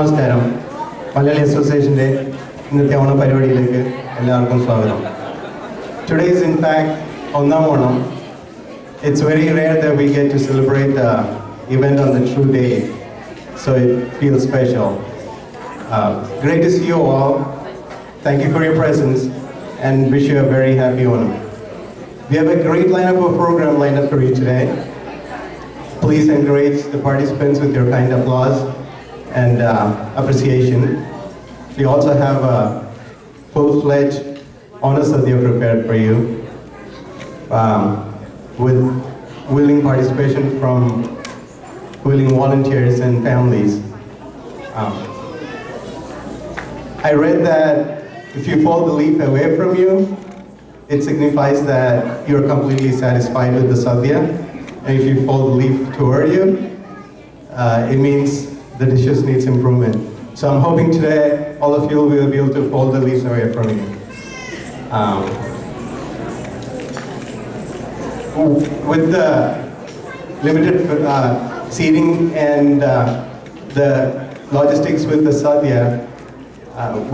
നമസ്കാരം. മലയാളി അസോസിയേഷൻ്റെ ഇന്നത്തെ ഓണ പരിപാടിയിലേക്ക് എല്ലാവർക്കും സ്വാഗതം. Today is in fact ഒന്നാം Onam. It's very rare that we get to celebrate the event on the true day, so it feels special. Great to see you all. Thank you for your presence and wish you a very happy Onam. We have a great lineup of program lined up for you today. Please encourage the participants with your kind applause and appreciation. We also have a full-fledged Honor Sadhya prepared for you with willing participation from willing volunteers and families. I read that if you fold the leaf away from you, it signifies that you're completely satisfied with the sadhya. And if you fold the leaf toward you, it means the dishes needs improvement. So I'm hoping today all of you will be able to fold the leaves away from you. With the limited seating and the logistics with the sadhya,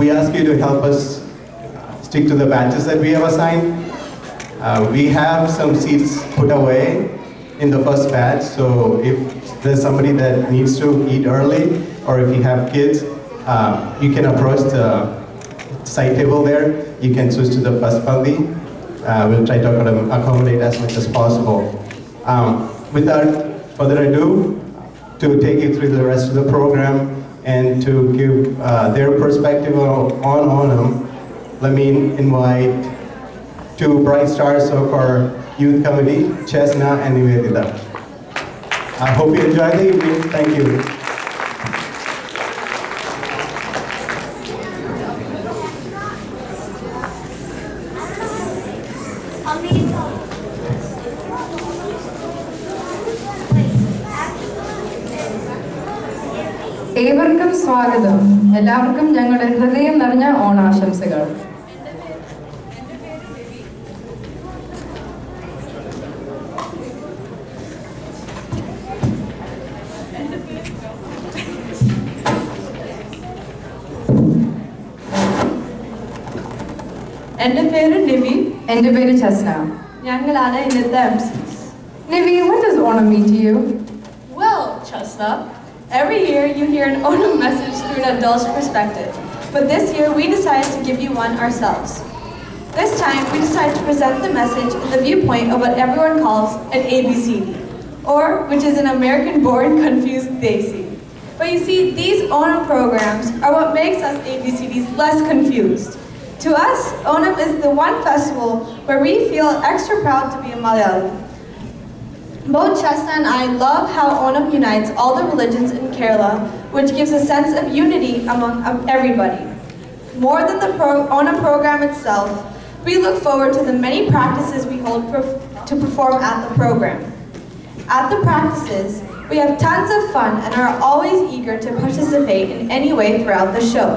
we ask you to help us stick to the batches that we have assigned. We have some seats put away in the first batch, so if there's somebody that needs to eat early, or if you have kids, you can approach the side table there. You can switch to the first pandi. We'll try to accommodate as much as possible. Without further ado, to take you through the rest of the program and to give their perspective on Onam, let me invite two bright stars of our youth committee, Chesna and Nivedita. I hope you enjoy the evening. Thank you. ഏവർക്കും സ്വാഗതം. എല്ലാവർക്കും ഞങ്ങളുടെ ഹൃദയം നിറഞ്ഞ ഓണാശംസകൾ. എൻ്റെ പേര് നിവി. എൻ്റെ പേര് ചെസ്ന. ഞങ്ങളാണ് ഇന്നത്തെ MCs. Nivi, what does Onam mean to you? Well, Chesna, every year you hear an Onam message through an adult's perspective, but this year we decided to give you one ourselves. This time we decided to present the message in the viewpoint of what everyone calls an ABCD, or which is an American-born confused Desi. But you see, these Onam programs are what makes us ABCDs less confused. To us, Onam is the one festival where we feel extra proud to be a Malayali. Both Chesna and I love how Onam unites all the religions in Kerala, which gives a sense of unity among everybody. More than the Onam program itself, we look forward to the many practices we hold to perform at the program. At the practices, we have tons of fun and are always eager to participate in any way throughout the show.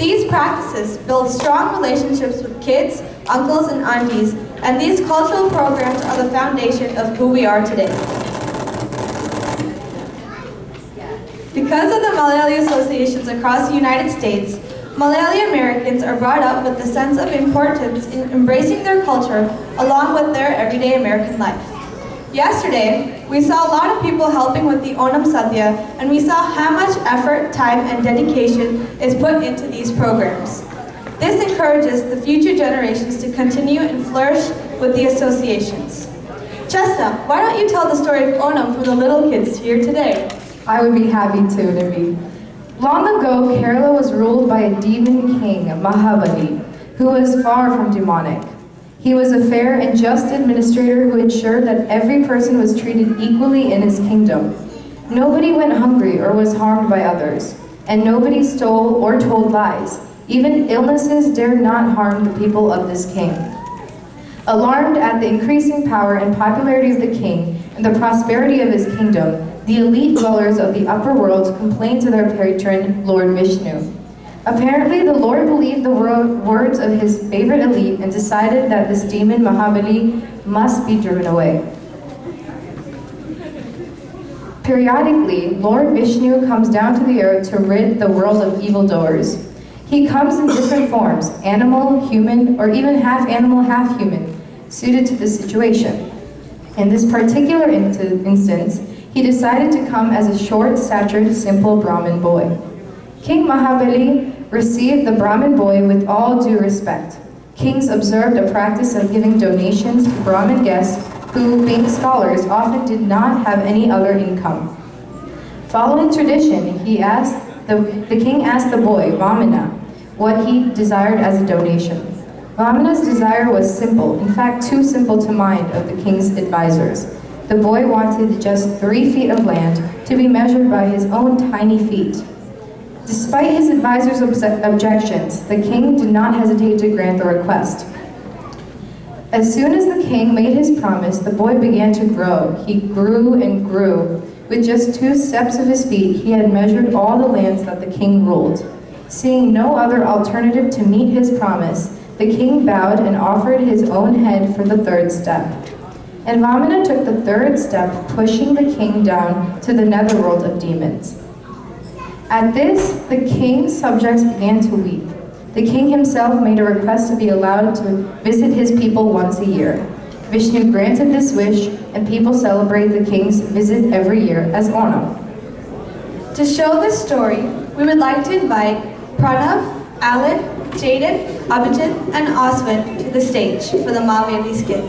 These practices build strong relationships with kids, uncles, and aunties, and these cultural programs are the foundation of who we are today. Because of the Malayali associations across the United States, Malayali Americans are brought up with the sense of importance in embracing their culture along with their everyday American life. Yesterday, we saw a lot of people helping with the Onam Sadhya, and we saw how much effort, time, and dedication is put into these programs. This encourages the future generations to continue and flourish with the associations. Chesna, why don't you tell the story of Onam for the little kids here today? I would be happy to, Nivi. Long ago, Kerala was ruled by a demon king, Mahabali, who was far from demonic. He was a fair and just administrator who ensured that every person was treated equally in his kingdom. Nobody went hungry or was harmed by others, and nobody stole or told lies. Even illnesses dared not harm the people of this king. Alarmed at the increasing power and popularity of the king and the prosperity of his kingdom, the elite dwellers of the upper world complained to their patron, Lord Vishnu. Apparently, the Lord believed the words of his favorite elite and decided that this demon Mahabali must be driven away. Periodically, Lord Vishnu comes down to the earth to rid the world of evildoers. He comes in different forms, animal, human, or even half animal, half human, suited to the situation. In this particular instance, he decided to come as a short-statured, simple Brahmin boy. King Mahabali received the Brahmin boy with all due respect. Kings observed a practice of giving donations to Brahmin guests who, being scholars, often did not have any other income. Following tradition, the king asked the boy, Vamana, what he desired as a donation. Vamana's desire was simple, in fact too simple to mind of the king's advisors. The boy wanted just 3 feet of land to be measured by his own tiny feet. Despite his advisors' objections, the king did not hesitate to grant the request. As soon as the king made his promise, the boy began to grow. He grew and grew. With just 2 steps of his feet, he had measured all the lands that the king ruled. Seeing no other alternative to meet his promise, the king bowed and offered his own head for the 3rd step. And Vamana took the 3rd step, pushing the king down to the netherworld of demons. At this, the king's subjects began to weep. The king himself made a request to be allowed to visit his people once a year. Vishnu granted this wish, and people celebrate the king's visit every year as Onam. To show this story, we would like to invite Pranav, Alan, Jaden, Abhijit, and Oswin to the stage for the Maveli skit.